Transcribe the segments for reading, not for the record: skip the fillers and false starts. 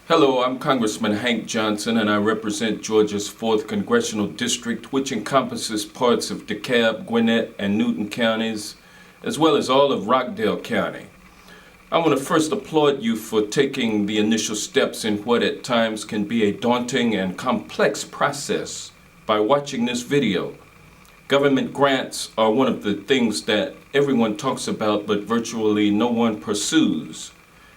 Hello, I'm Congressman Hank Johnson, and I represent Georgia's 4th Congressional District, which encompasses parts of DeKalb, Gwinnett, and Newton counties, as well as all of Rockdale County. I want to first applaud you for taking the initial steps in what at times can be a daunting and complex process by watching this video. Government grants are one of the things that everyone talks about, but virtually no one pursues.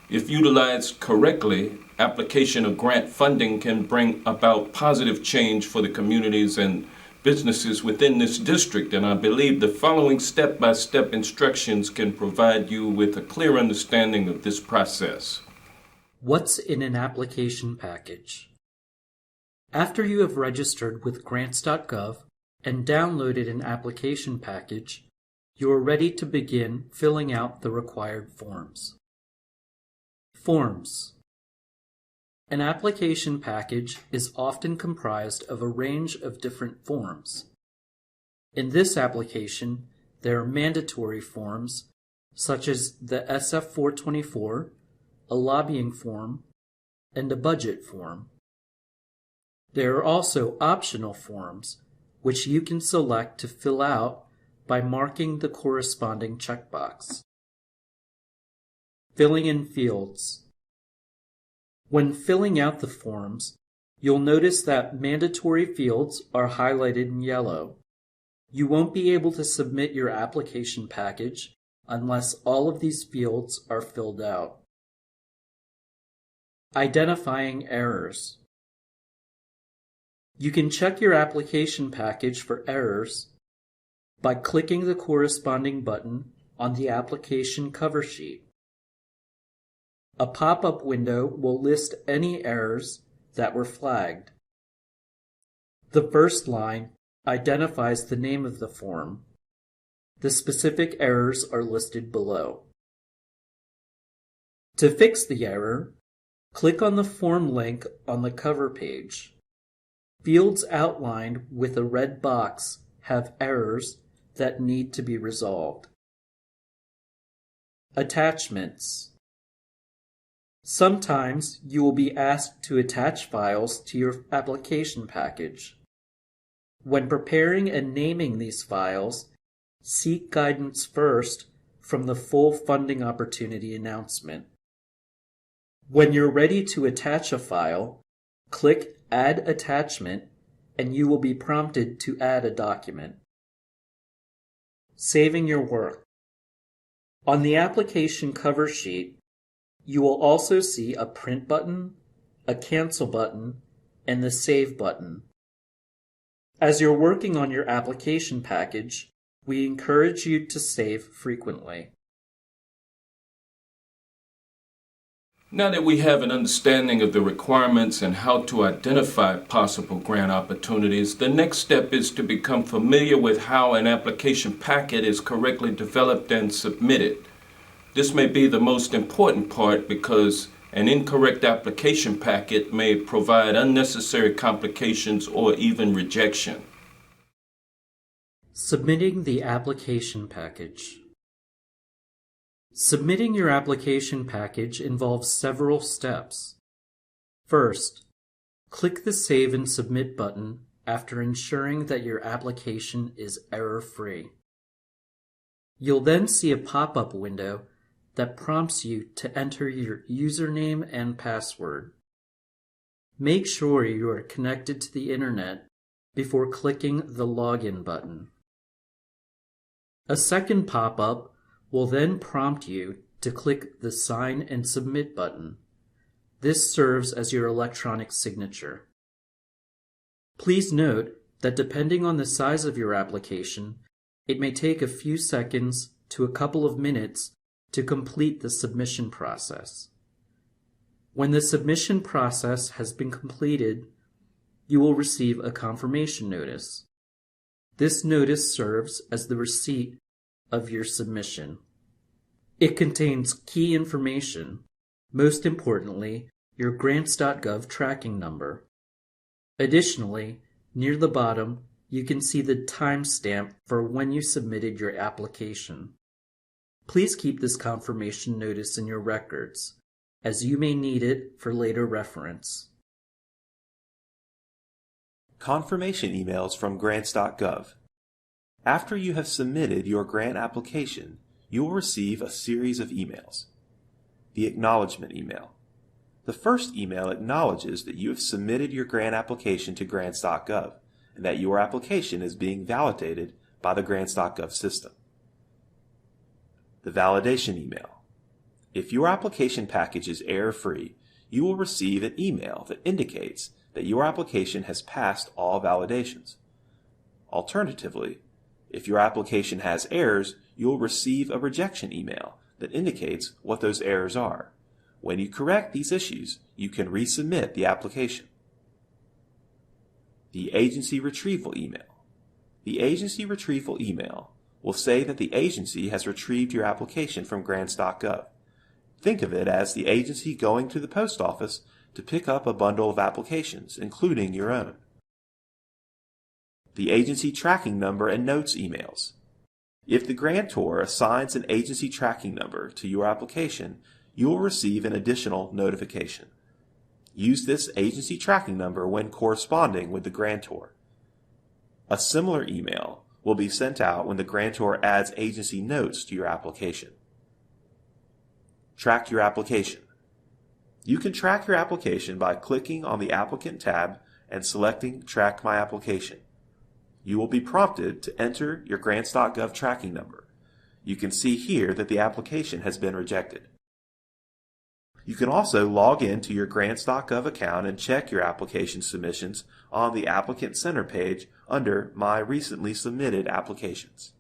If utilized correctly, application of grant funding can bring about positive change for the communities and businesses within this district, and I believe the following step-by-step instructions can provide you with a clear understanding of this process. What's in an application package? After you have registered with grants.gov and downloaded an application package, you are ready to begin filling out the required forms. Forms. An application package is often comprised of a range of different forms. In this application, there are mandatory forms such as the SF-424, a lobbying form, and a budget form. There are also optional forms which you can select to fill out by marking the corresponding checkbox. Filling in fields. When filling out the forms, you'll notice that mandatory fields are highlighted in yellow. You won't be able to submit your application package unless all of these fields are filled out. Identifying errors. You can check your application package for errors by clicking the corresponding button on the application cover sheet. A pop-up window will list any errors that were flagged. The first line identifies the name of the form. The specific errors are listed below. To fix the error, click on the form link on the cover page. Fields outlined with a red box have errors that need to be resolved. Attachments. Sometimes you will be asked to attach files to your application package. When preparing and naming these files, seek guidance first from the full funding opportunity announcement. When you're ready to attach a file, click Add Attachment and you will be prompted to add a document. Saving your work. On the application cover sheet, you will also see a print button, a cancel button, and the save button. As you're working on your application package, we encourage you to save frequently. Now that we have an understanding of the requirements and how to identify possible grant opportunities, the next step is to become familiar with how an application packet is correctly developed and submitted. This may be the most important part because an incorrect application packet may provide unnecessary complications or even rejection. Submitting the application package. Submitting your application package involves several steps. First, click the Save and Submit button after ensuring that your application is error-free. You'll then see a pop-up window that prompts you to enter your username and password. Make sure you are connected to the internet before clicking the Login button. A second pop-up will then prompt you to click the Sign and Submit button. This serves as your electronic signature. Please note that depending on the size of your application, it may take a few seconds to a couple of minutes to complete the submission process. When the submission process has been completed, you will receive a confirmation notice. This notice serves as the receipt of your submission. It contains key information, most importantly, your grants.gov tracking number. Additionally, near the bottom, you can see the timestamp for when you submitted your application. Please keep this confirmation notice in your records. as you may need it for later reference. Confirmation emails from grants.gov. After you have submitted your grant application, you will receive a series of emails. The acknowledgement email. The first email acknowledges that you have submitted your grant application to grants.gov and that your application is being validated by the grants.gov system. The validation email. If your application package is error-free, you will receive an email that indicates that your application has passed all validations. Alternatively, if your application has errors, you will receive a rejection email that indicates what those errors are. When you correct these issues, you can resubmit the application. The agency retrieval email. The agency retrieval email will say that the agency has retrieved your application from grants.gov. Think of it as the agency going to the post office to pick up a bundle of applications, including your own. The agency tracking number and notes emails. If the grantor assigns an agency tracking number to your application, you will receive an additional notification. Use this agency tracking number when corresponding with the grantor. A similar email will be sent out when the grantor adds agency notes to your application. Track your application. You can track your application by clicking on the Applicant tab and selecting Track My Application. You will be prompted to enter your grants.gov tracking number. You can see here that the application has been rejected. You can also log in to your grants.gov account and check your application submissions on the Applicant Center page under My Recently Submitted Applications.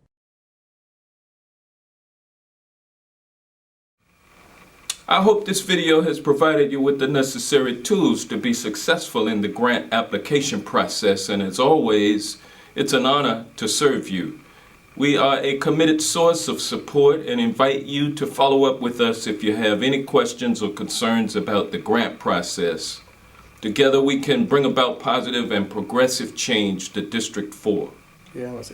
I hope this video has provided you with the necessary tools to be successful in the grant application process, and as always, it's an honor to serve you. We are a committed source of support and invite you to follow up with us if you have any questions or concerns about the grant process. Together we can bring about positive and progressive change to District 4. Yeah, let's